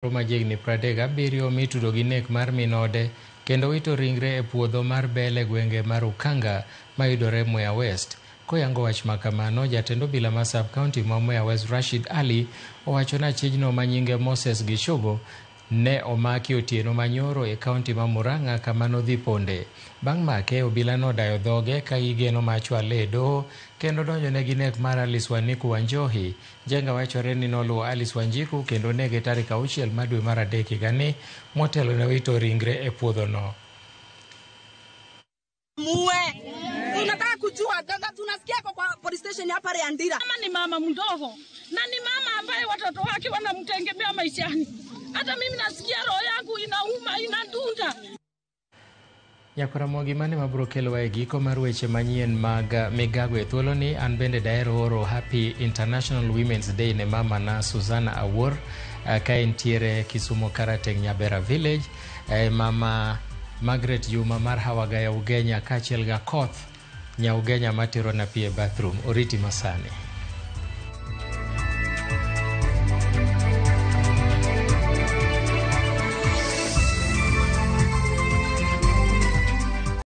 Roma jegni 37 mitudo gi nek mar minode kendo wito ringre e puodho mar Bele gwenge mar Ukanga mayudore Mwea West. Koyango wach makamano, jatend obila ma sub-county ma Mwea West Rashid Ali owacho na chijno manyinge Moses Gichogo ne omaki otieno manyoro e kaunti ma Murang'a kama nodhi ponde. Bang' make, obila nodayo dhoge ka gigeno machwale e doho kendo donjone gi nek mar Alice Waniku Wanjohi. Jenga wachore ni noluwo Alice Wanjiku kendo nege tarik 6 dwe mar adek higani motelo ne wito ringre e puodhono. Tunataka kujua, tunasikia kwa police station hapa Reandira. Mama ni mama mdogo na ni mama ambaye watoto wake wanamtegemea maishani. Hata mimi nasikia roho yangu inauma, inadunda. Nyakora mane mabro kelo e giko mar weche manyien mag migago e thuolo ni. An bende daero oro Happy International Women's Day ne mama na Susanna Awor ka entiere Kisumo Karateng Nyabera Village. Mama Margaret Juma mar Hawagaya Ugenya kachiel ga Koth Nya Ugenya matero na pie bathroom. Oriti masani.